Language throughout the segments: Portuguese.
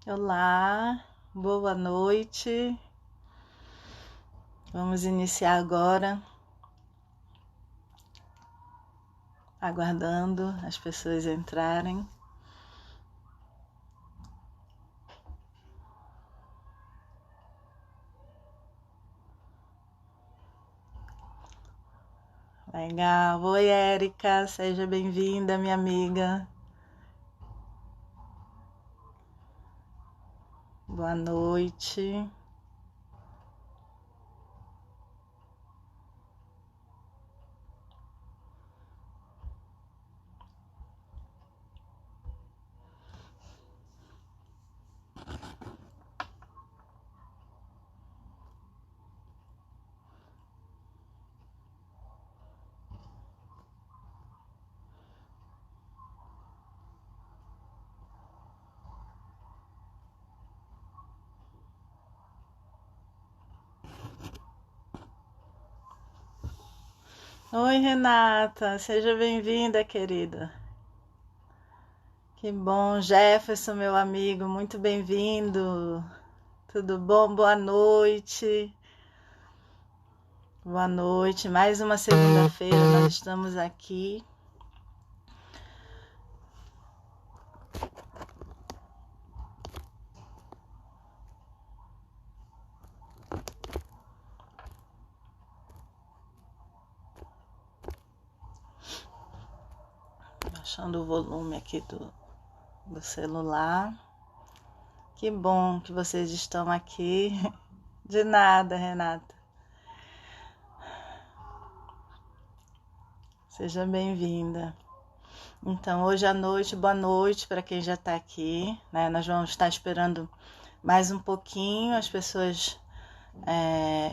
Olá, boa noite. Vamos iniciar agora, aguardando as pessoas entrarem. Legal. Oi, Érica, seja bem-vinda, minha amiga. Boa noite. Oi, Renata, seja bem-vinda, querida. Que bom, Jefferson, meu amigo, muito bem-vindo. Tudo bom? Boa noite. Boa noite. Mais uma segunda-feira nós estamos aqui. Baixando o volume aqui do celular. Que bom que vocês estão aqui. De nada, Renata. Seja bem-vinda. Então, hoje à noite, boa noite para quem já está aqui, né? Nós vamos estar esperando mais um pouquinho as pessoas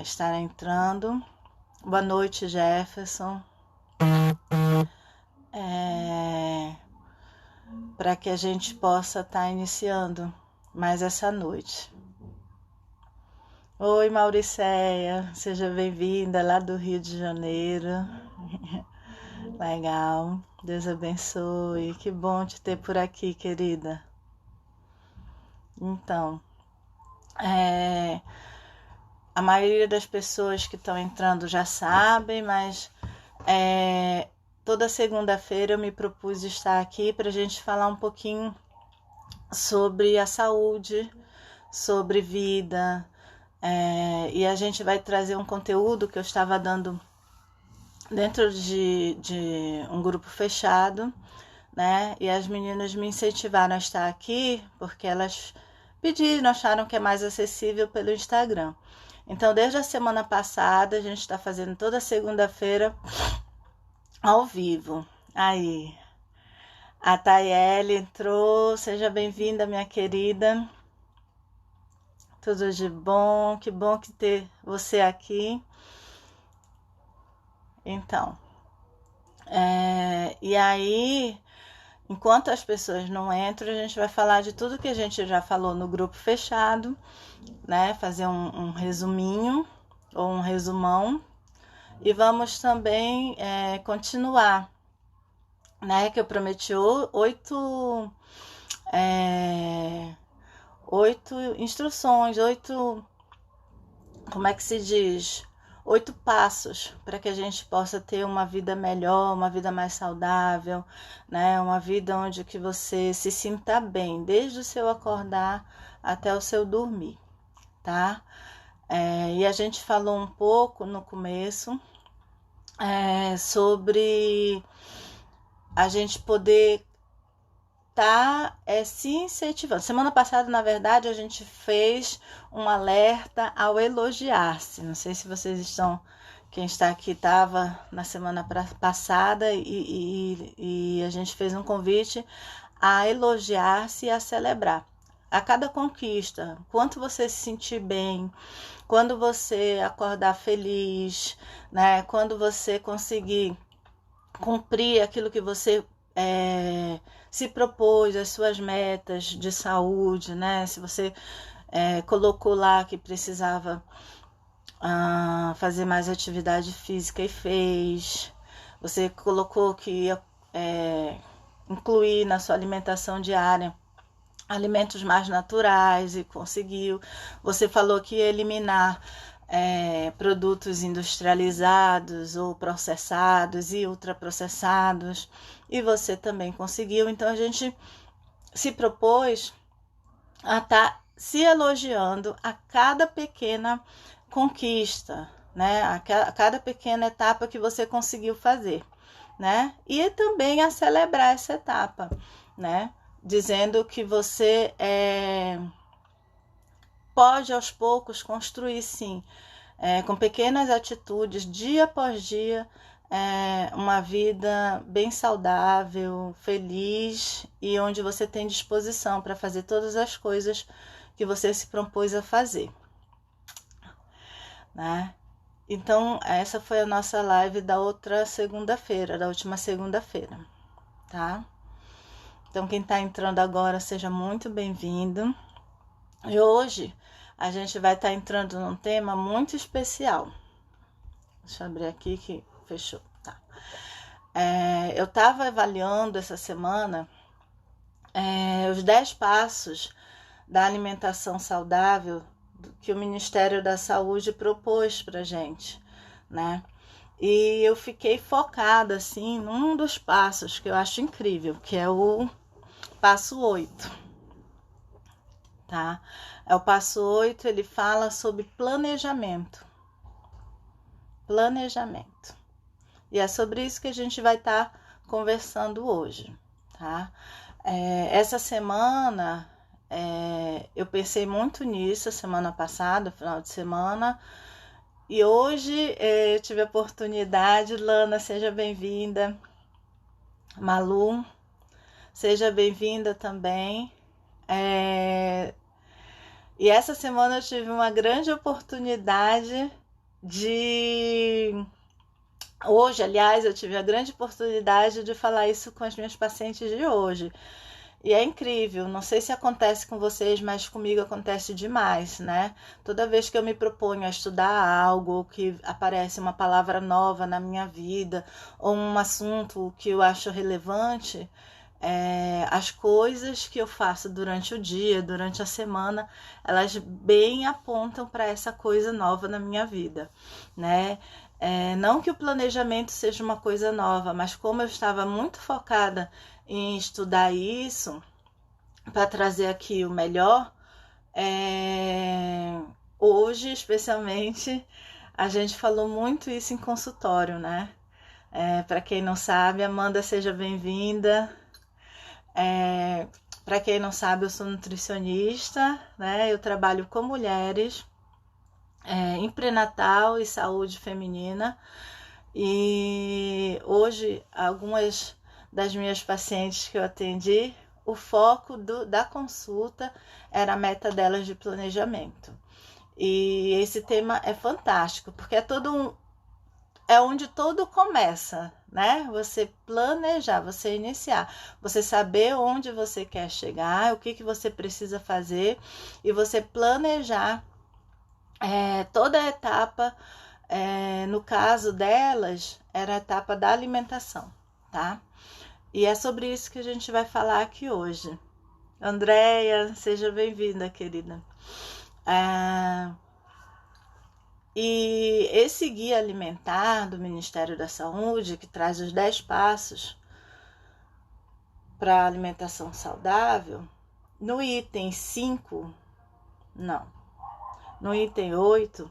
estarem entrando. Boa noite, Jefferson. Para que a gente possa estar iniciando mais essa noite. Oi, Mauricéia, seja bem-vinda lá do Rio de Janeiro. Legal, Deus abençoe, que bom te ter por aqui, querida. Então, a maioria das pessoas que estão entrando já sabem, mas toda segunda-feira eu me propus estar aqui para a gente falar um pouquinho sobre a saúde, sobre vida, e a gente vai trazer um conteúdo que eu estava dando dentro de um grupo fechado, né? E as meninas me incentivaram a estar aqui porque elas pediram, acharam que é mais acessível pelo Instagram. Então, desde a semana passada, a gente está fazendo toda segunda-feira ao vivo. Aí, a Tayele entrou, seja bem-vinda, minha querida. Tudo de bom, que bom que ter você aqui. Então, e aí, enquanto as pessoas não entram, a gente vai falar de tudo que a gente já falou no grupo fechado, né? Fazer um resuminho ou um resumão. E vamos também continuar, né? Que eu prometi oito instruções, como é que se diz? 8 passos para que a gente possa ter uma vida melhor, uma vida mais saudável, né? Uma vida onde que você se sinta bem, desde o seu acordar até o seu dormir, tá? E a gente falou um pouco no começo sobre a gente poder se incentivando. Semana passada, na verdade, a gente fez um alerta ao elogiar-se. Não sei se vocês estão, quem está aqui estava na semana passada e a gente fez um convite a elogiar-se e a celebrar. A cada conquista, quanto você se sentir bem, quando você acordar feliz, né? Quando você conseguir cumprir aquilo que você se propôs, as suas metas de saúde, né? Se você colocou lá que precisava fazer mais atividade física e fez, você colocou que ia incluir na sua alimentação diária alimentos mais naturais e conseguiu. Você falou que ia eliminar produtos industrializados ou processados e ultraprocessados, e você também conseguiu. Então a gente se propôs a estar se elogiando a cada pequena conquista, né? A cada pequena etapa que você conseguiu fazer, né? E também a celebrar essa etapa, né? Dizendo que você pode aos poucos construir, sim, com pequenas atitudes, dia após dia, uma vida bem saudável, feliz e onde você tem disposição para fazer todas as coisas que você se propôs a fazer, né? Então, essa foi a nossa live da outra segunda-feira, da última segunda-feira, tá? Então, quem está entrando agora, seja muito bem-vindo. E hoje a gente vai estar entrando num tema muito especial. Deixa eu abrir aqui que fechou. Tá. Eu estava avaliando essa semana os 10 passos da alimentação saudável que o Ministério da Saúde propôs para gente, né? E eu fiquei focada, assim, num dos passos que eu acho incrível, que é o passo 8, tá? O passo 8, ele fala sobre planejamento. Planejamento. E é sobre isso que a gente vai estar conversando hoje, tá? Essa semana, eu pensei muito nisso, semana passada, final de semana, e hoje eu tive a oportunidade. Lana, seja bem-vinda. Malu, seja bem-vinda também. E essa semana eu tive uma grande oportunidade Hoje, aliás, eu tive a grande oportunidade de falar isso com as minhas pacientes de hoje. E é incrível, não sei se acontece com vocês, mas comigo acontece demais, né? Toda vez que eu me proponho a estudar algo, ou que aparece uma palavra nova na minha vida, ou um assunto que eu acho relevante, as coisas que eu faço durante o dia, durante a semana, elas bem apontam para essa coisa nova na minha vida, né? Não que o planejamento seja uma coisa nova, mas como eu estava muito focada em estudar isso, para trazer aqui o melhor, hoje, especialmente, a gente falou muito isso em consultório, né? Para quem não sabe, Amanda, seja bem-vinda. Para quem não sabe, eu sou nutricionista, né? Eu trabalho com mulheres em pré-natal e saúde feminina. E hoje, algumas das minhas pacientes que eu atendi, o foco da consulta era a meta delas de planejamento. E esse tema é fantástico, porque é onde tudo começa, né? Você planejar, você iniciar, você saber onde você quer chegar, o que você precisa fazer, e você planejar toda a etapa. No caso delas, era a etapa da alimentação, tá? E é sobre isso que a gente vai falar aqui hoje. Andréia, seja bem-vinda, querida. E esse guia alimentar do Ministério da Saúde, que traz os 10 passos para a alimentação saudável, no item 5, no item 8,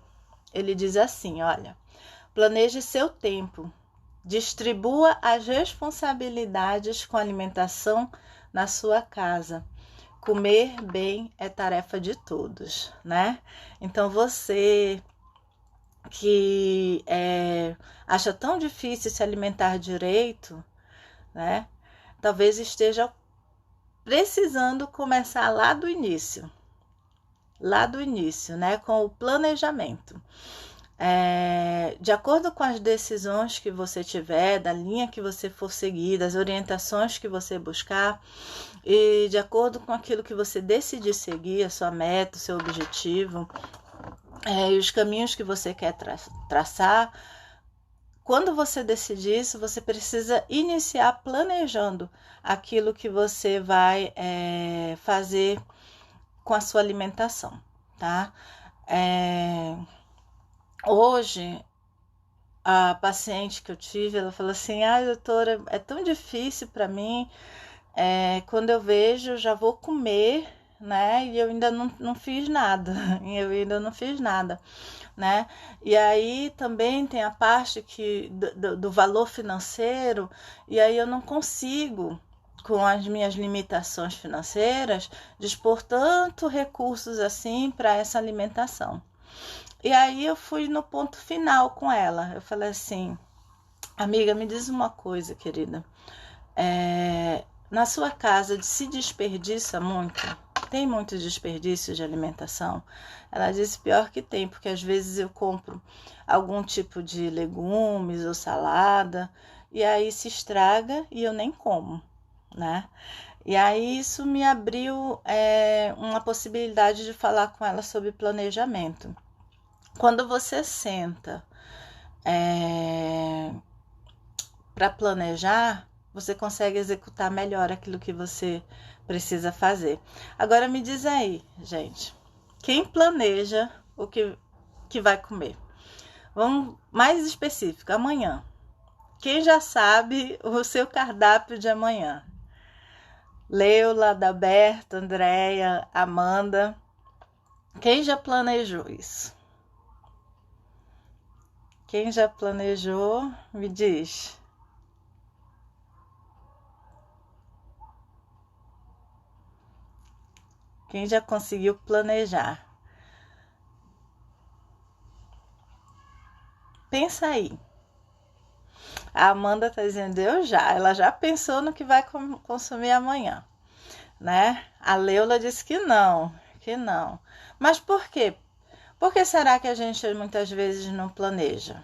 ele diz assim, olha, planeje seu tempo, distribua as responsabilidades com a alimentação na sua casa. Comer bem é tarefa de todos, né? Então você que acha tão difícil se alimentar direito, né? Talvez esteja precisando começar lá do início, né? Com o planejamento. De acordo com as decisões que você tiver, da linha que você for seguir, das orientações que você buscar, e de acordo com aquilo que você decidir seguir, a sua meta, o seu objetivo, e os caminhos que você quer traçar, quando você decide isso, você precisa iniciar planejando aquilo que você vai fazer com a sua alimentação, tá? Hoje, a paciente que eu tive, ela falou assim, doutora, é tão difícil para mim, quando eu vejo, eu já vou comer, né, e eu ainda não fiz nada, né, e aí também tem a parte do valor financeiro, e aí eu não consigo, com as minhas limitações financeiras, dispor tanto recursos assim para essa alimentação. E aí eu fui no ponto final com ela. Eu falei assim, amiga, me diz uma coisa, querida. Na sua casa se desperdiça muito? Tem muito desperdício de alimentação? Ela disse, pior que tem, porque às vezes eu compro algum tipo de legumes ou salada, e aí se estraga e eu nem como, né? E aí isso me abriu uma possibilidade de falar com ela sobre planejamento. Quando você senta para planejar, você consegue executar melhor aquilo que você precisa fazer. Agora me diz aí, gente, quem planeja o que vai comer? Vamos mais específico, amanhã. Quem já sabe o seu cardápio de amanhã? Leila, Adalberto, Andréia, Amanda. Quem já planejou isso? Quem já planejou, me diz. Quem já conseguiu planejar? Pensa aí. A Amanda tá dizendo, ela já pensou no que vai consumir amanhã, né? A Leila disse que não. Mas por quê? Por que será que a gente muitas vezes não planeja?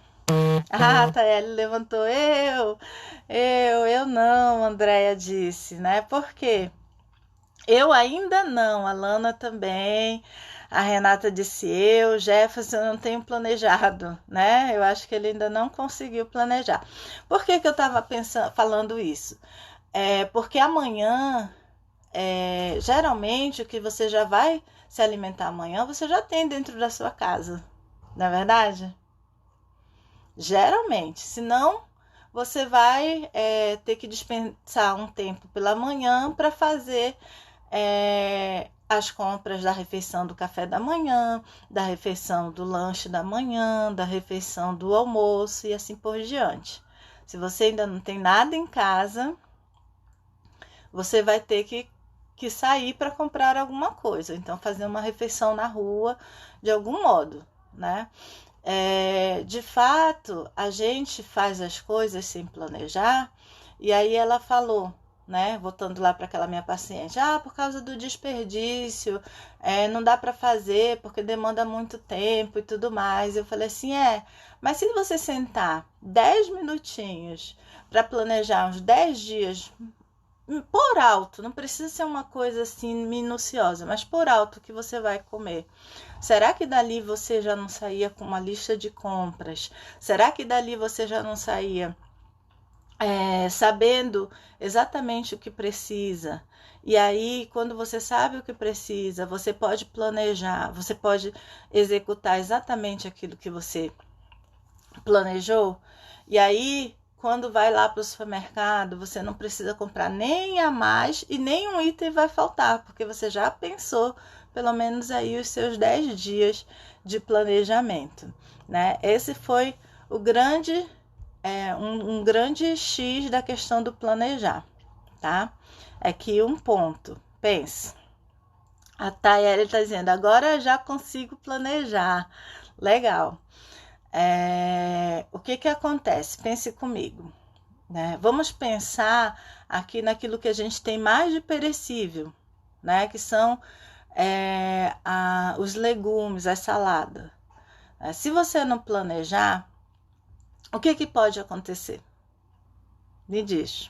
A Thaeli levantou, eu não, Andréia disse, né? Por quê? Eu ainda não, a Lana também, a Renata disse Jefferson eu não tenho planejado, né? Eu acho que ele ainda não conseguiu planejar. Por que eu estava falando isso? Porque amanhã, geralmente, o que você já vai se alimentar amanhã, você já tem dentro da sua casa, não é verdade? Geralmente, senão você vai ter que dispensar um tempo pela manhã para fazer as compras da refeição do café da manhã, da refeição do lanche da manhã, da refeição do almoço e assim por diante. Se você ainda não tem nada em casa, você vai ter que sair para comprar alguma coisa. Então, fazer uma refeição na rua de algum modo, né? De fato, a gente faz as coisas sem planejar, e aí ela falou, né, voltando lá para aquela minha paciente, por causa do desperdício, não dá para fazer porque demanda muito tempo e tudo mais. Eu falei assim, mas se você sentar 10 minutinhos para planejar uns 10 dias, por alto, não precisa ser uma coisa assim minuciosa, mas por alto que você vai comer. Será que dali você já não saía com uma lista de compras? Será que dali você já não saía sabendo exatamente o que precisa? E aí, quando você sabe o que precisa, você pode planejar, você pode executar exatamente aquilo que você planejou. E aí, quando vai lá para o supermercado, você não precisa comprar nem a mais e nenhum item vai faltar, porque você já pensou pelo menos aí os seus 10 dias de planejamento, né? Esse foi o grande, um grande X da questão do planejar, tá? É que um ponto, pense. A Tayeli está dizendo, agora já consigo planejar. Legal. O que acontece? Pense comigo, né? Vamos pensar aqui naquilo que a gente tem mais de perecível, né? Que são os legumes, as saladas. Se você não planejar, o que pode acontecer? Me diz.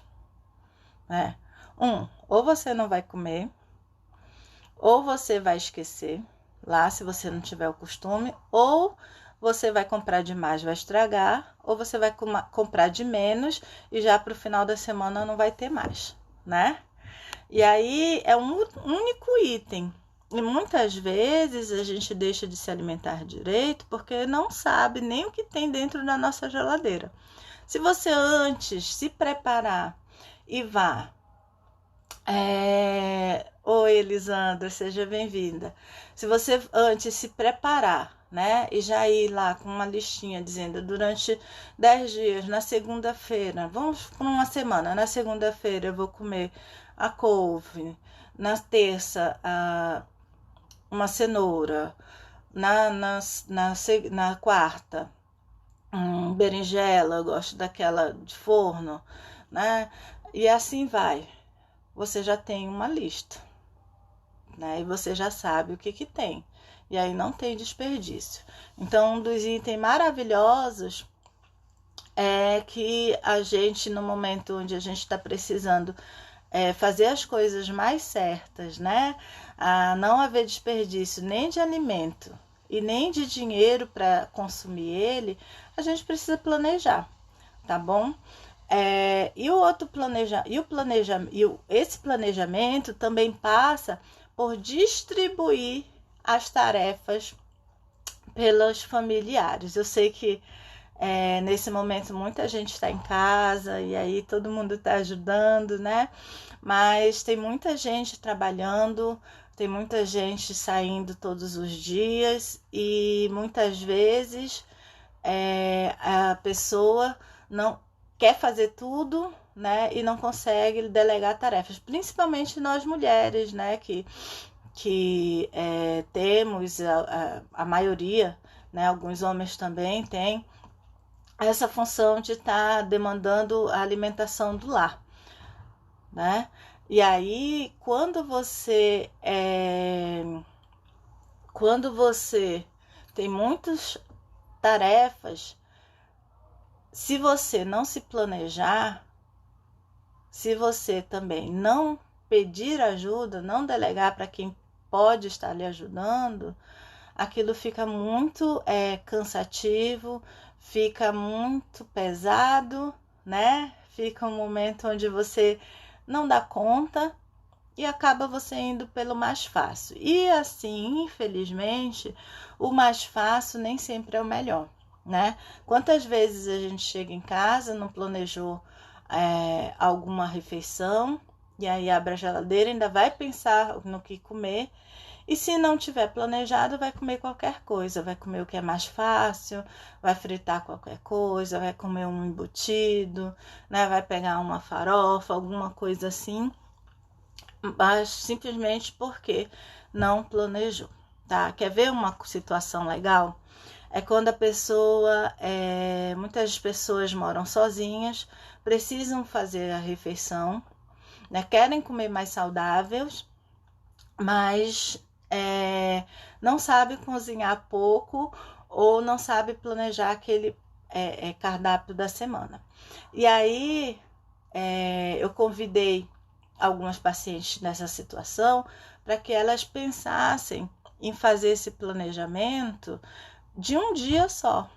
Ou você não vai comer, ou você vai esquecer, lá se você não tiver o costume, ou você vai comprar demais, vai estragar, ou você vai comprar de menos e já para o final da semana não vai ter mais, né? E aí é um único item. E muitas vezes a gente deixa de se alimentar direito porque não sabe nem o que tem dentro da nossa geladeira. Se você antes se preparar e vá. Oi, Elisandra, seja bem-vinda. Se você antes se preparar, né, e já ir lá com uma listinha dizendo durante 10 dias, na segunda-feira, vamos por uma semana, na segunda-feira eu vou comer a couve, na terça uma cenoura, na quarta berinjela, eu gosto daquela de forno, né? E assim vai. Você já tem uma lista, né? E você já sabe o que que tem. E aí não tem desperdício. Então, um dos itens maravilhosos é que a gente, no momento onde a gente está precisando fazer as coisas mais certas, né? A não haver desperdício nem de alimento e nem de dinheiro para consumir ele, a gente precisa planejar, tá bom? E o outro esse planejamento também passa por distribuir as tarefas pelos familiares. Eu sei que nesse momento muita gente está em casa e aí todo mundo está ajudando, né? Mas tem muita gente trabalhando, tem muita gente saindo todos os dias e muitas vezes a pessoa não quer fazer tudo, né? E não consegue delegar tarefas, principalmente nós mulheres, né? Que temos a maioria, né? Alguns homens também têm essa função de estar demandando a alimentação do lar, né? E aí, quando você tem muitas tarefas, se você não se planejar, se você também não pedir ajuda, não delegar para quem pode estar lhe ajudando, aquilo fica muito cansativo, fica muito pesado, né? Fica um momento onde você não dá conta e acaba você indo pelo mais fácil. E assim, infelizmente, o mais fácil nem sempre é o melhor, né? Quantas vezes a gente chega em casa, não planejou alguma refeição, e aí abre a geladeira, ainda vai pensar no que comer, e se não tiver planejado, vai comer qualquer coisa, vai comer o que é mais fácil, vai fritar qualquer coisa, vai comer um embutido, né? Vai pegar uma farofa, alguma coisa assim, mas simplesmente porque não planejou, tá? Quer ver uma situação legal? É quando a pessoa, muitas pessoas moram sozinhas, precisam fazer a refeição, né? Querem comer mais saudáveis, mas não sabe cozinhar pouco ou não sabe planejar aquele cardápio da semana. E aí eu convidei algumas pacientes nessa situação para que elas pensassem em fazer esse planejamento de um dia só,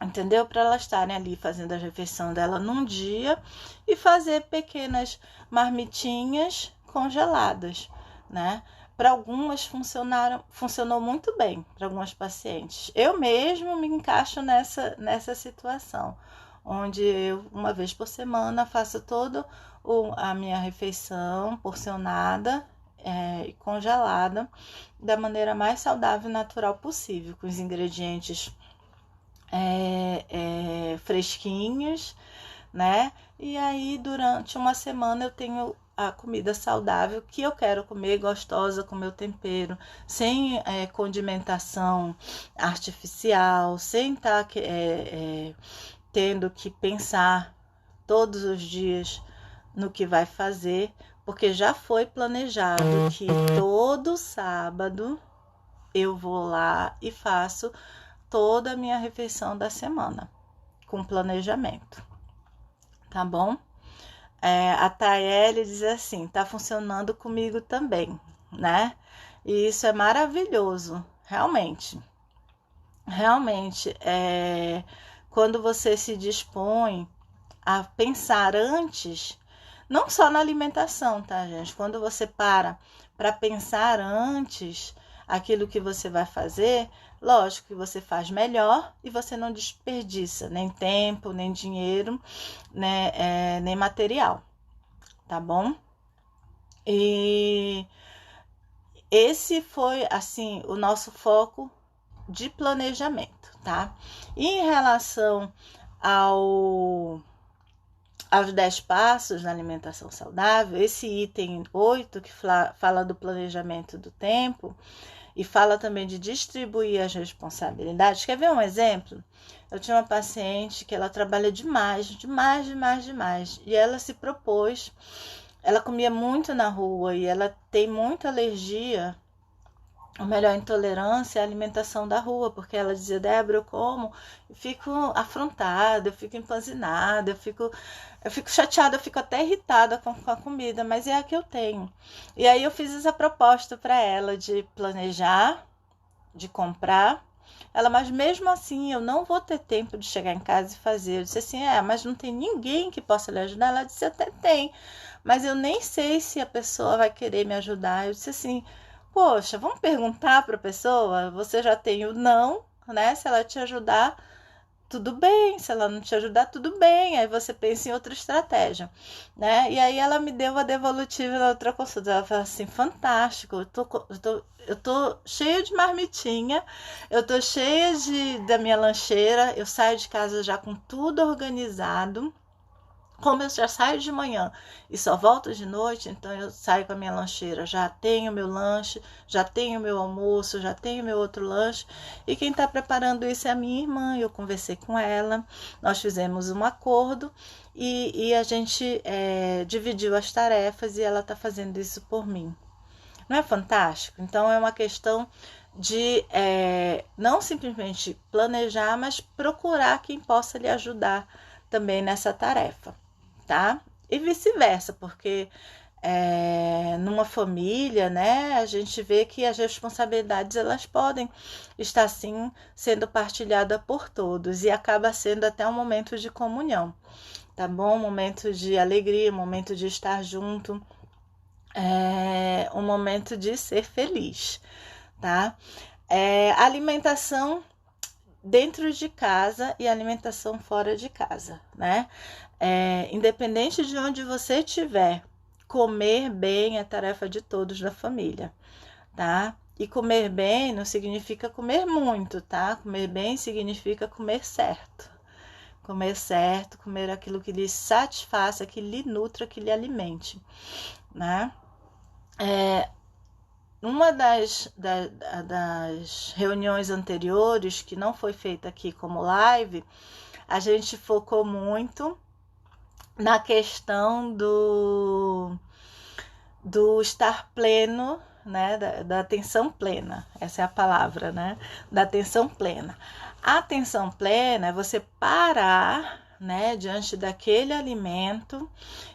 entendeu? Para elas estarem ali fazendo a refeição dela num dia e fazer pequenas marmitinhas congeladas, né? Para algumas funcionou muito bem, para algumas pacientes. Eu mesmo me encaixo nessa situação, onde eu, uma vez por semana, faço toda a minha refeição porcionada e congelada da maneira mais saudável e natural possível, com os ingredientes fresquinhos, né? E aí, durante uma semana, eu tenho a comida saudável que eu quero comer, gostosa, com meu tempero, sem condimentação artificial, sem estar tendo que pensar todos os dias no que vai fazer, porque já foi planejado que todo sábado eu vou lá e faço toda a minha refeição da semana, com planejamento, tá bom? A Tayeli diz assim, tá funcionando comigo também, né? E isso é maravilhoso, realmente. realmente, quando você se dispõe a pensar antes, não só na alimentação, tá, gente? Quando você para pensar antes aquilo que você vai fazer, lógico que você faz melhor e você não desperdiça nem tempo, nem dinheiro, né, nem material, tá bom? E esse foi, assim, o nosso foco de planejamento, tá? E em relação aos 10 passos na alimentação saudável, esse item 8 que fala do planejamento do tempo e fala também de distribuir as responsabilidades. Quer ver um exemplo? Eu tinha uma paciente que ela trabalha demais, e ela se propôs, ela comia muito na rua e ela tem muita alergia, ou melhor, intolerância à alimentação da rua, porque ela dizia: Débora, eu como, eu fico afrontada, eu fico empanzinada, eu fico chateada, eu fico até irritada com a comida, mas é a que eu tenho. E aí eu fiz essa proposta para ela de planejar, de comprar. Ela, mas mesmo assim eu não vou ter tempo de chegar em casa e fazer. Eu disse assim: mas não tem ninguém que possa lhe ajudar? Ela disse: até tem, mas eu nem sei se a pessoa vai querer me ajudar. Eu disse assim: poxa, vamos perguntar para a pessoa? Você já tem o não, né? Se ela te ajudar, tudo bem. Se ela não te ajudar, tudo bem. Aí você pensa em outra estratégia, né? E aí ela me deu a devolutiva na outra consulta. Ela falou assim: fantástico, eu tô cheia de marmitinha, eu tô cheia da minha lancheira, eu saio de casa já com tudo organizado. Como eu já saio de manhã e só volto de noite, então eu saio com a minha lancheira, já tenho meu lanche, já tenho meu almoço, já tenho meu outro lanche. E quem está preparando isso é a minha irmã. Eu conversei com ela, nós fizemos um acordo e a gente dividiu as tarefas e ela está fazendo isso por mim. Não é fantástico? Então é uma questão de não simplesmente planejar, mas procurar quem possa lhe ajudar também nessa tarefa, tá? E vice-versa, porque numa família, né, a gente vê que as responsabilidades elas podem estar sim sendo partilhadas por todos e acaba sendo até um momento de comunhão, tá bom? Um momento de alegria, um momento de estar junto, um momento de ser feliz, tá? Alimentação dentro de casa e alimentação fora de casa, né? Independente de onde você estiver, comer bem é tarefa de todos da família, tá? E comer bem não significa comer muito, tá? Comer bem significa comer certo. Comer certo, comer aquilo que lhe satisfaça, que lhe nutra, que lhe alimente, né? Uma das reuniões anteriores, que não foi feita aqui como live, a gente focou muito na questão do estar pleno, né? Da atenção plena, essa é a palavra, né? Da atenção plena. A atenção plena é você parar, né, diante daquele alimento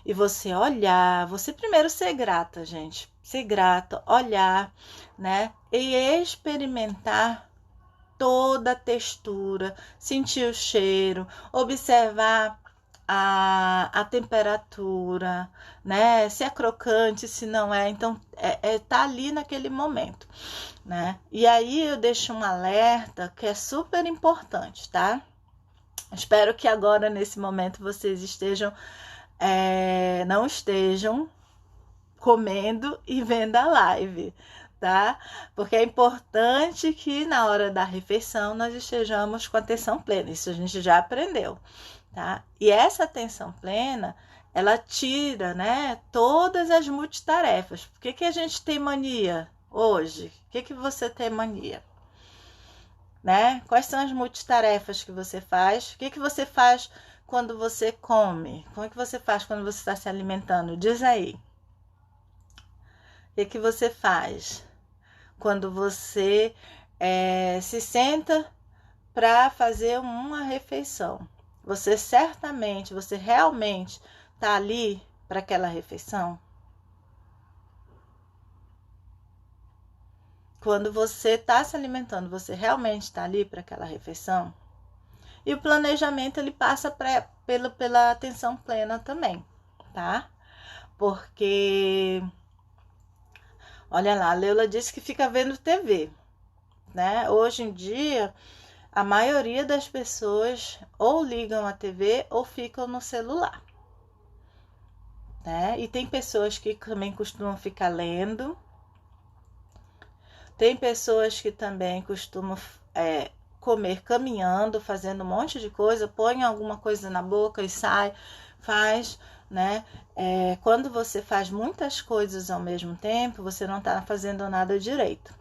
e você olhar, você primeiro ser grata, gente, ser grata, olhar, né, e experimentar toda a textura, sentir o cheiro, observar a temperatura, né? Se é crocante, se não é, então tá ali naquele momento, né? E aí eu deixo um alerta que é super importante, tá? Espero que agora nesse momento vocês não estejam comendo e vendo a live, tá? Porque é importante que na hora da refeição nós estejamos com atenção plena. Isso a gente já aprendeu, tá? E essa atenção plena, ela tira, né, todas as multitarefas. Por que a gente tem mania hoje? O que você tem mania? Né? Quais são as multitarefas que você faz? O que você faz quando você come? Como é que você faz quando você está se alimentando? Diz aí. O que você faz quando você se senta para fazer uma refeição? Você realmente está ali para aquela refeição? quando você está se alimentando, você realmente está ali para aquela refeição? E o planejamento, ele passa pela atenção plena também, tá? Porque, olha lá, a Leila disse que fica vendo TV, né? Hoje em dia, a maioria das pessoas ou ligam a TV ou ficam no celular, né? E tem pessoas que também costumam ficar lendo, tem pessoas que também costumam comer caminhando, fazendo um monte de coisa, põe alguma coisa na boca e sai, faz, né? Quando você faz muitas coisas ao mesmo tempo, você não está fazendo nada direito.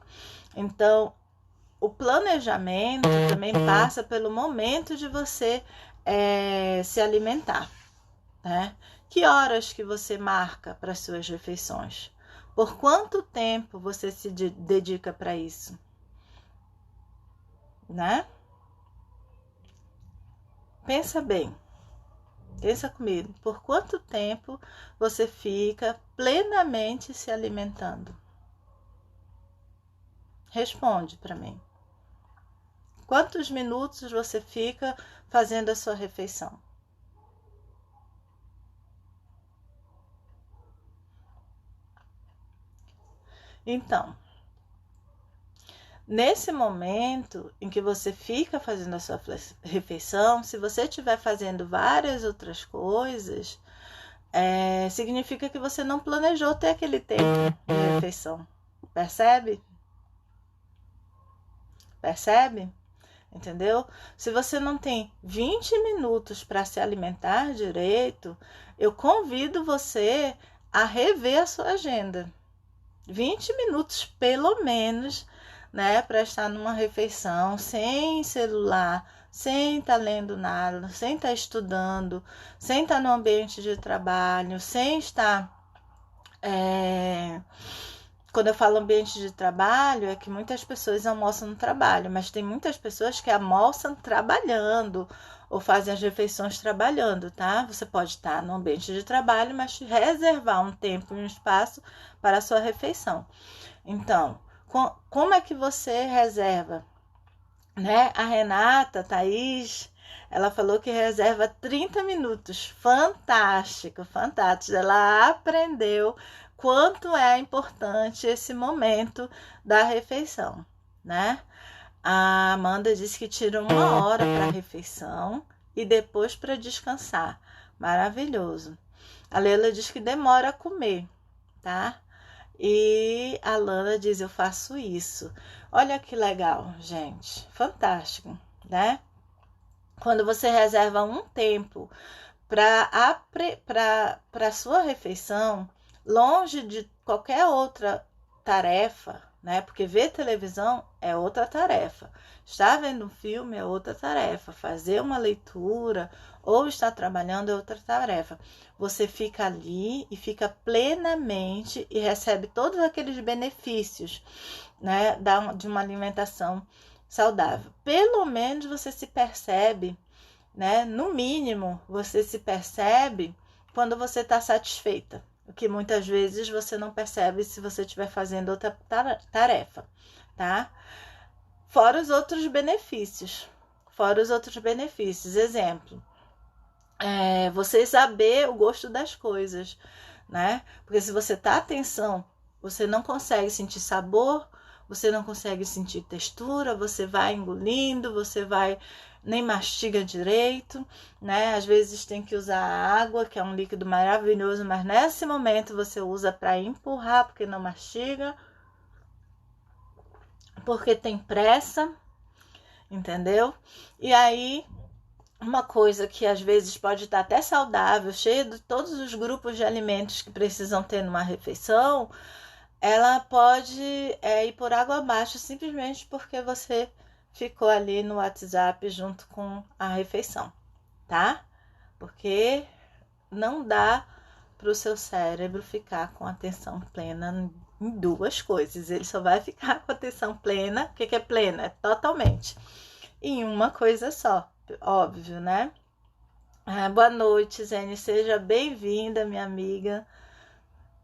Então, o planejamento também passa pelo momento de você se alimentar, né? Que horas que você marca para as suas refeições? Por quanto tempo você se dedica para isso, né? Pensa bem, pensa comigo. Por quanto tempo você fica plenamente se alimentando? Responde para mim. Quantos minutos você fica fazendo a sua refeição? Então, nesse momento em que você fica fazendo a sua refeição, se você estiver fazendo várias outras coisas, significa que você não planejou ter aquele tempo de refeição. Percebe? Percebe? Entendeu? Se você não tem 20 minutos para se alimentar direito, eu convido você a rever a sua agenda. 20 minutos pelo menos, né, para estar numa refeição sem celular, sem estar lendo nada, sem estar estudando, sem estar no ambiente de trabalho, sem estar quando eu falo ambiente de trabalho, é que muitas pessoas almoçam no trabalho, mas tem muitas pessoas que almoçam trabalhando ou fazem as refeições trabalhando, tá? Você pode estar no ambiente de trabalho, mas reservar um tempo e um espaço para a sua refeição. Então, como é que você reserva? Né? A Renata, Thaís, ela falou que reserva 30 minutos. Fantástico, fantástico. Ela aprendeu quanto é importante esse momento da refeição, né? A Amanda disse que tira 1 hora para a refeição e depois para descansar. Maravilhoso. A Leila diz que demora a comer, tá? E a Lana diz, eu faço isso. Olha que legal, gente. Fantástico, né? Quando você reserva um tempo para a sua refeição, longe de qualquer outra tarefa, né? Porque ver televisão é outra tarefa. Estar vendo um filme é outra tarefa. Fazer uma leitura ou estar trabalhando é outra tarefa. Você fica ali e fica plenamente e recebe todos aqueles benefícios, né, de uma alimentação saudável. Pelo menos você se percebe, né? No mínimo, você se percebe quando você está satisfeita. O que muitas vezes você não percebe se você estiver fazendo outra tarefa, tá? Fora os outros benefícios. Fora os outros benefícios. Exemplo, você saber o gosto das coisas, né? Porque se você tá atenção, você não consegue sentir sabor, você não consegue sentir textura, você vai engolindo, você vai nem mastiga direito, né? Às vezes tem que usar a água, que é um líquido maravilhoso, mas nesse momento você usa para empurrar, porque não mastiga, porque tem pressa, entendeu? E aí, uma coisa que às vezes pode estar até saudável, cheia de todos os grupos de alimentos que precisam ter numa refeição, ela pode ir por água abaixo simplesmente porque você ficou ali no WhatsApp junto com a refeição, tá? Porque não dá para o seu cérebro ficar com atenção plena em duas coisas. Ele só vai ficar com atenção plena. O que é plena? É totalmente. Em uma coisa só, óbvio, né? Boa noite, Zene. Seja bem-vinda, minha amiga.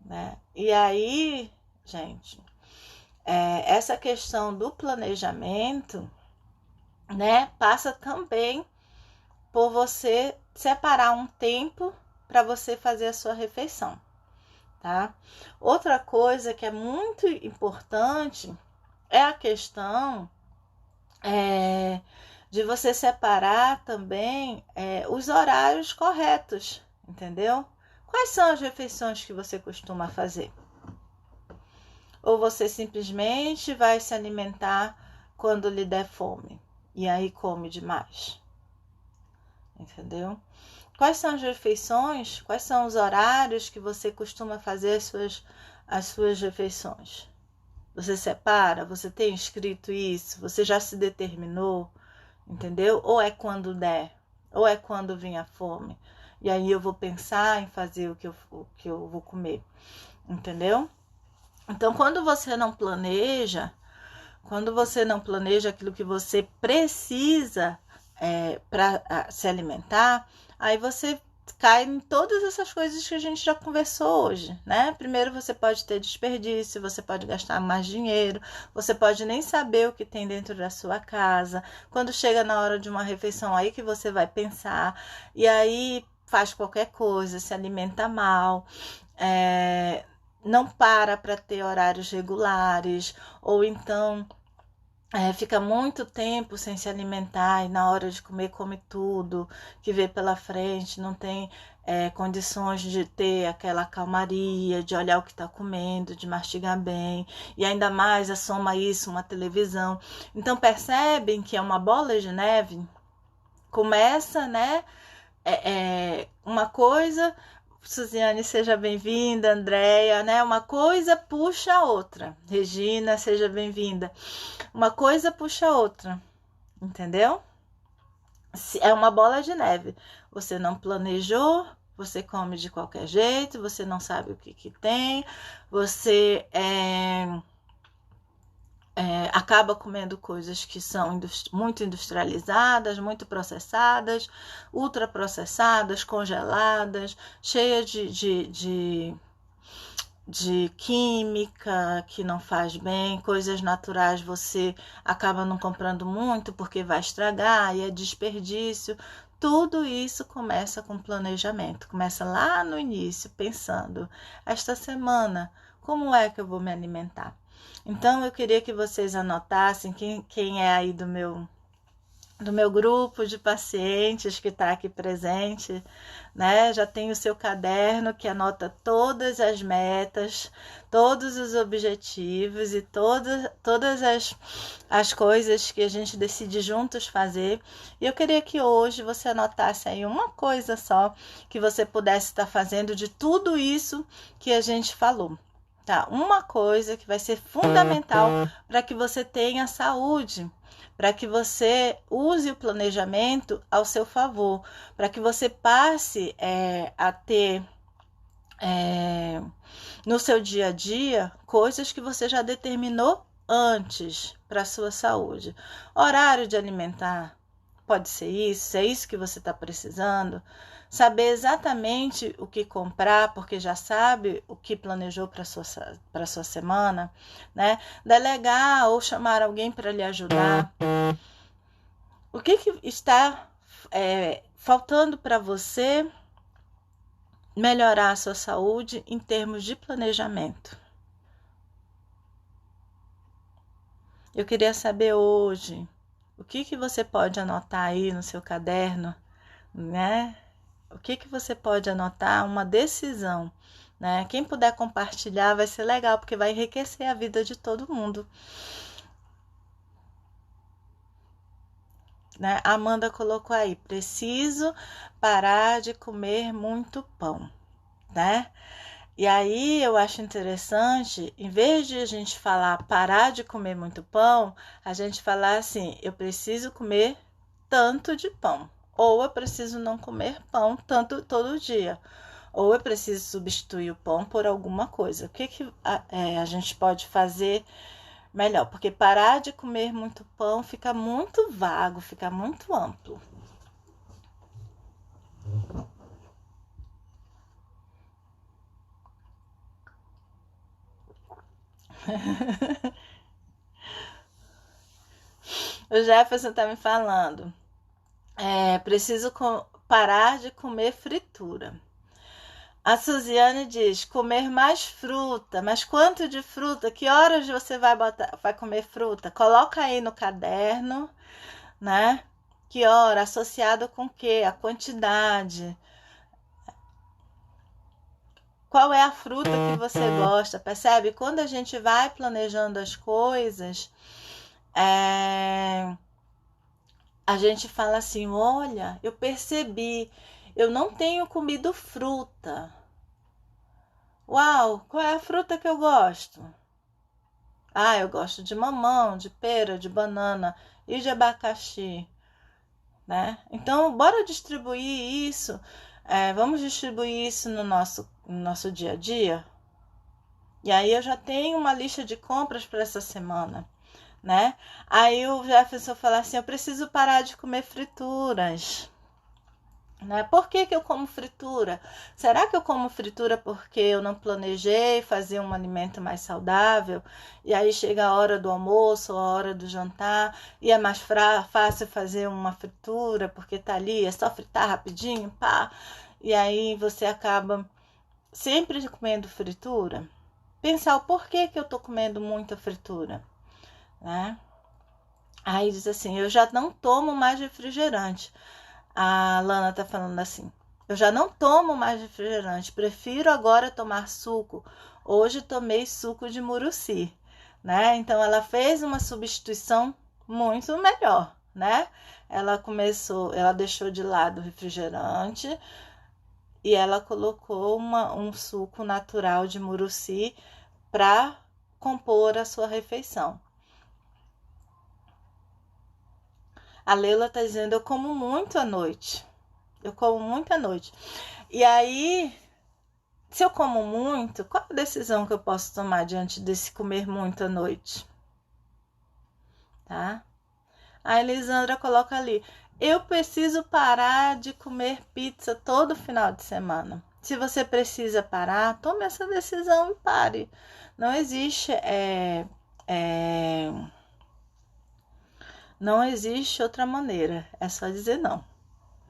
Né? E aí, gente, essa questão do planejamento, né, passa também por você separar um tempo para você fazer a sua refeição, tá? Outra coisa que é muito importante é a questão de você separar também os horários corretos, entendeu? Quais são as refeições que você costuma fazer? Ou você simplesmente vai se alimentar quando lhe der fome e aí come demais, entendeu? Quais são as refeições? Quais são os horários que você costuma fazer as suas refeições? Você separa? Você tem escrito isso? Você já se determinou? Entendeu? Ou é quando der? Ou é quando vem a fome? E aí eu vou pensar em fazer o que eu vou comer. Entendeu? Então, quando você não planeja aquilo que você precisa para se alimentar, aí você cai em todas essas coisas que a gente já conversou hoje, né? Primeiro, você pode ter desperdício, você pode gastar mais dinheiro, você pode nem saber o que tem dentro da sua casa. Quando chega na hora de uma refeição, aí que você vai pensar, e aí faz qualquer coisa, se alimenta mal, não para ter horários regulares, ou então fica muito tempo sem se alimentar e na hora de comer come tudo que vê pela frente, não tem condições de ter aquela calmaria, de olhar o que está comendo, de mastigar bem, e ainda mais assoma isso uma televisão. Então percebem que é uma bola de neve, começa, né? Uma coisa. Suziane, seja bem-vinda, Andréia, né? Uma coisa puxa a outra. Regina, seja bem-vinda. Uma coisa puxa a outra, entendeu? É uma bola de neve. Você não planejou, você come de qualquer jeito, você não sabe o que tem, você acaba comendo coisas que são muito industrializadas, muito processadas, ultraprocessadas, congeladas, cheias de química que não faz bem, coisas naturais você acaba não comprando muito porque vai estragar e é desperdício. Tudo isso começa com planejamento, começa lá no início, pensando, esta semana, como é que eu vou me alimentar? Então, eu queria que vocês anotassem quem é aí do meu grupo de pacientes que está aqui presente, né? Já tem o seu caderno que anota todas as metas, todos os objetivos e todas as coisas que a gente decide juntos fazer. E eu queria que hoje você anotasse aí uma coisa só que você pudesse estar fazendo de tudo isso que a gente falou. Tá? Uma coisa que vai ser fundamental para que você tenha saúde, para que você use o planejamento ao seu favor, para que você passe a ter no seu dia a dia coisas que você já determinou antes para a sua saúde. Horário de alimentar, pode ser isso, se é isso que você está precisando. Saber exatamente o que comprar, porque já sabe o que planejou para a sua semana, né? Delegar ou chamar alguém para lhe ajudar. O que está faltando para você melhorar a sua saúde em termos de planejamento? Eu queria saber hoje o que você pode anotar aí no seu caderno, né? O que você pode anotar? Uma decisão, né? Quem puder compartilhar vai ser legal, porque vai enriquecer a vida de todo mundo. Né? A Amanda colocou aí, preciso parar de comer muito pão, né? E aí eu acho interessante, em vez de a gente falar parar de comer muito pão, a gente falar assim, eu preciso comer tanto de pão. Ou eu preciso não comer pão tanto todo dia. Ou eu preciso substituir o pão por alguma coisa. O que a gente pode fazer melhor? Porque parar de comer muito pão fica muito vago, fica muito amplo. O Jefferson tá me falando. Preciso parar de comer fritura. A Suziane diz, comer mais fruta. Mas quanto de fruta? Que horas você vai comer fruta? Coloca aí no caderno, né? Que hora? Associado com o quê? A quantidade. Qual é a fruta que você gosta? Percebe? Quando a gente vai planejando as coisas, a gente fala assim, olha, eu percebi, eu não tenho comido fruta. Uau, qual é a fruta que eu gosto? Ah, eu gosto de mamão, de pera, de banana e de abacaxi, né? Então, bora distribuir isso. Vamos distribuir isso no nosso dia a dia? E aí eu já tenho uma lista de compras para essa semana, né? Aí o Jefferson fala assim, eu preciso parar de comer frituras. Né? Por que eu como fritura? Será que eu como fritura porque eu não planejei fazer um alimento mais saudável? E aí chega a hora do almoço, a hora do jantar, e é mais fácil fazer uma fritura porque tá ali, é só fritar rapidinho, pá. E aí você acaba sempre comendo fritura. Pensar o porquê que eu tô comendo muita fritura, né? Aí diz assim, eu já não tomo mais refrigerante. A Lana tá falando assim, eu já não tomo mais refrigerante, prefiro agora tomar suco. Hoje tomei suco de Muruci, né? Então ela fez uma substituição muito melhor, né? Ela deixou de lado o refrigerante e ela colocou um suco natural de Muruci para compor a sua refeição. A Leila tá dizendo, eu como muito à noite. Eu como muito à noite. E aí, se eu como muito, qual a decisão que eu posso tomar diante desse comer muito à noite? Tá? A Elisandra coloca ali, eu preciso parar de comer pizza todo final de semana. Se você precisa parar, tome essa decisão e pare. Não existe não existe outra maneira, é só dizer não,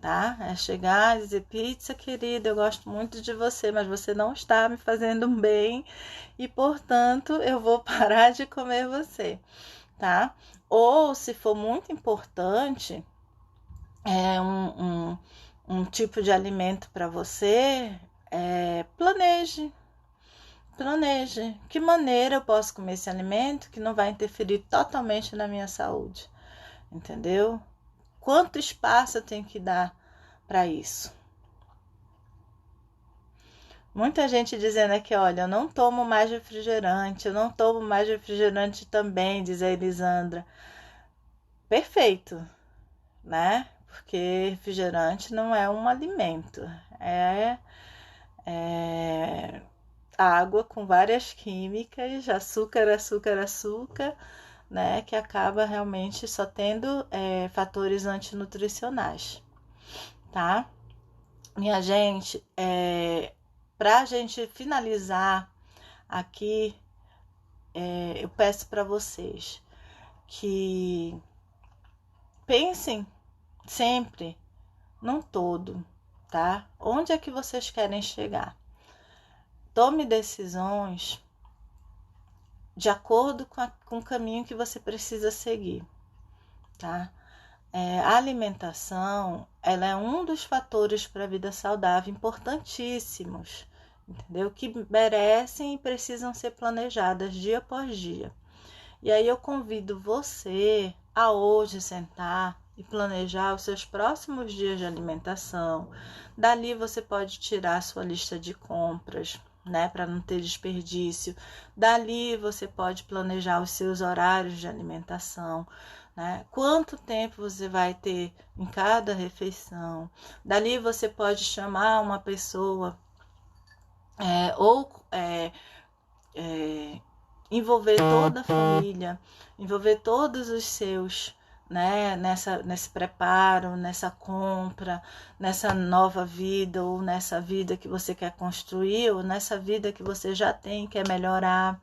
tá? É chegar e dizer, pizza querida, eu gosto muito de você, mas você não está me fazendo bem e, portanto, eu vou parar de comer você, tá? Ou, se for muito importante, um tipo de alimento para você, planeje. Planeje. Que maneira eu posso comer esse alimento que não vai interferir totalmente na minha saúde? Entendeu? Quanto espaço eu tenho que dar para isso? Muita gente dizendo aqui, olha, eu não tomo mais refrigerante, eu não tomo mais refrigerante também, diz a Elisandra. Perfeito, né? Porque refrigerante não é um alimento, é água com várias químicas, açúcar, açúcar, açúcar, né? Que acaba realmente só tendo fatores antinutricionais, tá? Minha gente, para a gente finalizar aqui, eu peço para vocês que pensem sempre num todo, tá? Onde é que vocês querem chegar? Tome decisões de acordo com o caminho que você precisa seguir, tá? A alimentação, ela é um dos fatores para a vida saudável importantíssimos, entendeu? Que merecem e precisam ser planejadas dia após dia. E aí eu convido você a hoje sentar e planejar os seus próximos dias de alimentação. Dali você pode tirar a sua lista de compras, né, para não ter desperdício. Dali você pode planejar os seus horários de alimentação, né? Quanto tempo você vai ter em cada refeição. Dali você pode chamar uma pessoa envolver toda a família, envolver todos os seus, né, nesse preparo, nessa compra, nessa nova vida, ou nessa vida que você quer construir, ou nessa vida que você já tem, quer melhorar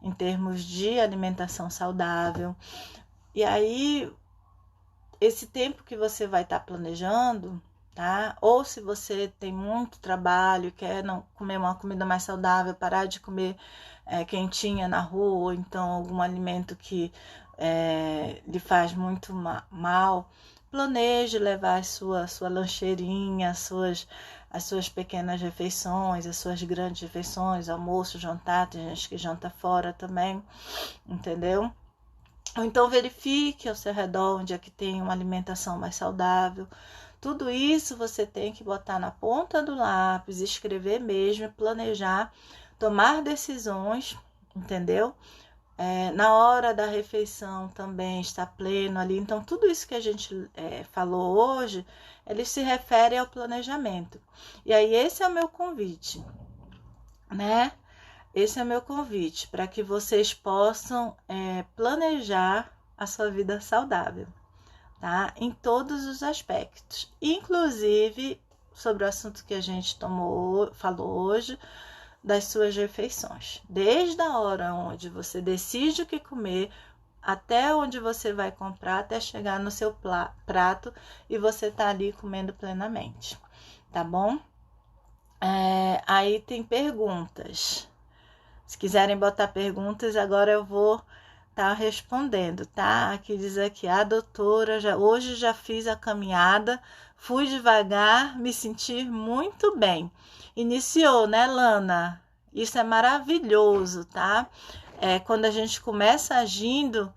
em termos de alimentação saudável. E aí esse tempo que você vai estar planejando, tá? Ou se você tem muito trabalho, quer não comer uma comida mais saudável, parar de comer quentinha na rua, ou então algum alimento que lhe faz muito mal, planeje levar sua lancheirinha, as suas pequenas refeições, as suas grandes refeições, almoço, jantar, tem gente que janta fora também, entendeu? Ou então verifique ao seu redor onde é que tem uma alimentação mais saudável. Tudo isso você tem que botar na ponta do lápis, escrever mesmo, planejar, tomar decisões, entendeu? Na hora da refeição também está pleno ali. Então, tudo isso que a gente falou hoje, ele se refere ao planejamento. E aí, esse é o meu convite, né? Esse é o meu convite para que vocês possam planejar a sua vida saudável, tá? Em todos os aspectos, inclusive sobre o assunto que a gente falou hoje, das suas refeições. Desde a hora onde você decide o que comer, até onde você vai comprar, até chegar no seu prato e você tá ali comendo plenamente, tá bom? Aí tem perguntas. Se quiserem botar perguntas, agora eu vou estar respondendo, tá? Aqui diz aqui, a doutora, hoje já fiz a caminhada, fui devagar, me senti muito bem. Iniciou, né, Lana? Isso é maravilhoso, tá? Quando a gente começa agindo,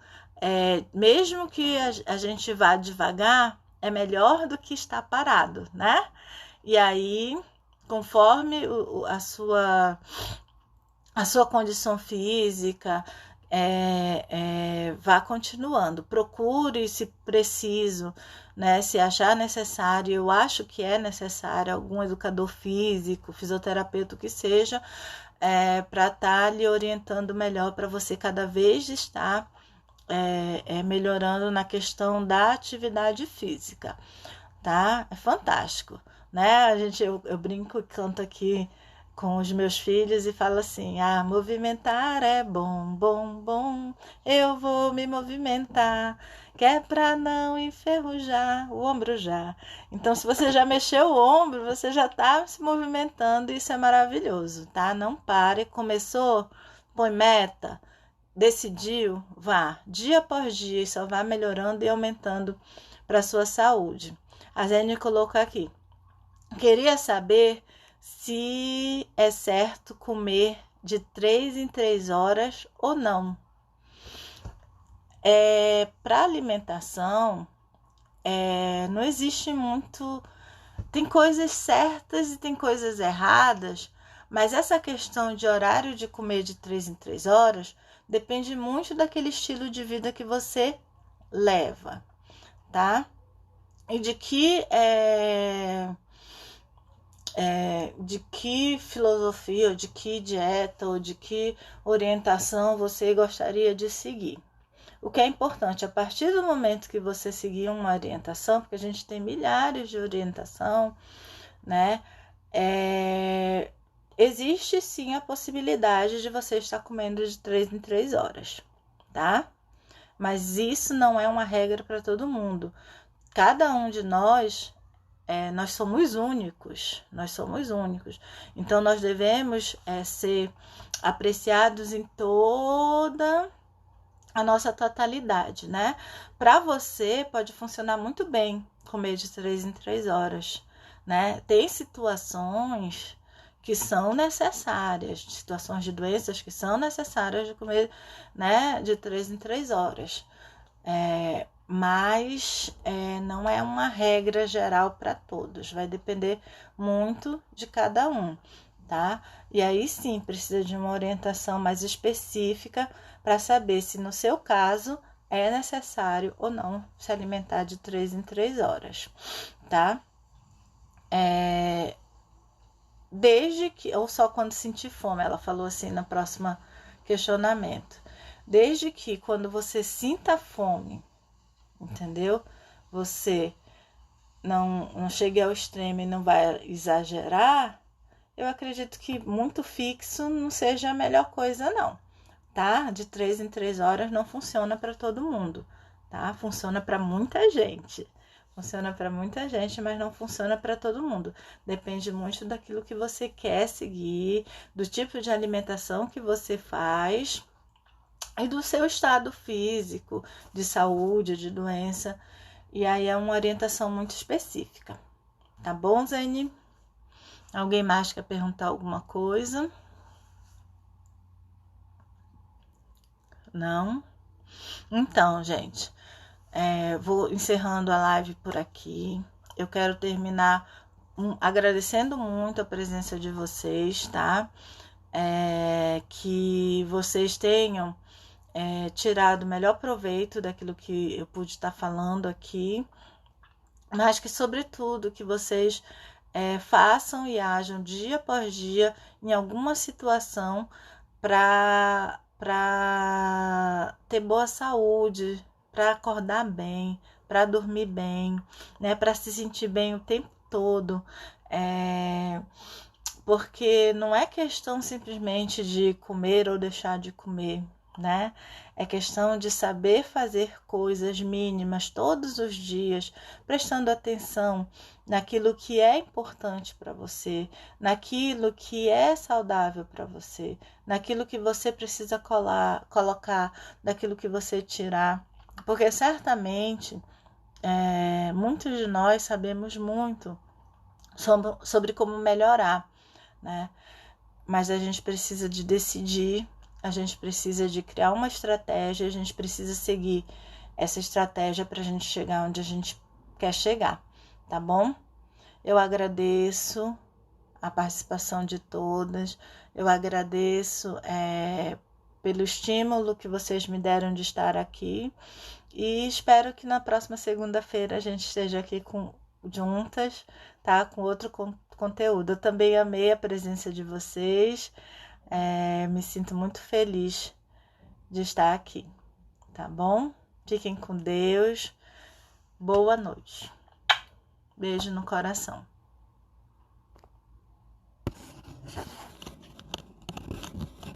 mesmo que a gente vá devagar, é melhor do que estar parado, né? E aí, conforme a sua condição física vá continuando. Procure, se preciso, né, se achar necessário, eu acho que é necessário algum educador físico, fisioterapeuta, que seja, para estar lhe orientando melhor, para você cada vez estar melhorando na questão da atividade física, tá? É fantástico, né? Eu brinco e canto aqui com os meus filhos e falo assim, movimentar é bom, bom, bom, eu vou me movimentar, que é para não enferrujar o ombro já. Então, se você já mexeu o ombro, você já está se movimentando, isso é maravilhoso, tá? Não pare, começou, põe meta, decidiu, vá, dia após dia, só vá melhorando e aumentando para a sua saúde. A Zene colocou aqui, queria saber se é certo comer de 3 em 3 horas ou não. Para alimentação, não existe muito... Tem coisas certas e tem coisas erradas, mas essa questão de horário de comer de 3 em 3 horas depende muito daquele estilo de vida que você leva, tá? E de que filosofia, ou de que dieta, ou de que orientação você gostaria de seguir. O que é importante, a partir do momento que você seguir uma orientação, porque a gente tem milhares de orientação, né? Existe sim a possibilidade de você estar comendo de 3 em 3 horas, tá? Mas isso não é uma regra para todo mundo. Cada um de nós somos únicos, então nós devemos ser apreciados em toda a nossa totalidade, né? Para você pode funcionar muito bem comer de 3 em 3 horas, né? Tem situações que são necessárias, situações de doenças que são necessárias de comer, né, de 3 em 3 horas. Mas não é uma regra geral para todos, vai depender muito de cada um, tá? E aí sim, precisa de uma orientação mais específica para saber se no seu caso é necessário ou não se alimentar de 3 em 3 horas, tá? Desde que, ou só quando sentir fome, ela falou assim no próximo questionamento. Desde que quando você sinta fome, entendeu? Você não chegue ao extremo e não vai exagerar, eu acredito que muito fixo não seja a melhor coisa não, tá? De 3 em 3 horas não funciona para todo mundo, tá? Funciona para muita gente. Funciona para muita gente, mas não funciona para todo mundo. Depende muito daquilo que você quer seguir, do tipo de alimentação que você faz e do seu estado físico, de saúde, de doença. E aí é uma orientação muito específica. Tá bom, Zane? Alguém mais quer perguntar alguma coisa? Não? Então, gente, vou encerrando a live por aqui. Eu quero terminar agradecendo muito a presença de vocês, tá? Que vocês tenham tirado o melhor proveito daquilo que eu pude estar falando aqui, mas que, sobretudo, que vocês façam e ajam dia após dia em alguma situação para ter boa saúde, para acordar bem, para dormir bem, né? Para se sentir bem o tempo todo. Porque não é questão simplesmente de comer ou deixar de comer, né? É questão de saber fazer coisas mínimas todos os dias, prestando atenção naquilo que é importante para você, naquilo que é saudável para você, naquilo que você precisa colocar, daquilo que você tirar. Porque certamente muitos de nós sabemos muito sobre como melhorar, né? Mas a gente precisa de decidir, a gente precisa de criar uma estratégia, a gente precisa seguir essa estratégia para a gente chegar onde a gente quer chegar, tá bom? Eu agradeço a participação de todas, eu agradeço pelo estímulo que vocês me deram de estar aqui e espero que na próxima segunda-feira a gente esteja aqui juntas, tá? Com outro conteúdo. Eu também amei a presença de vocês, me sinto muito feliz de estar aqui, tá bom? Fiquem com Deus, boa noite. Beijo no coração.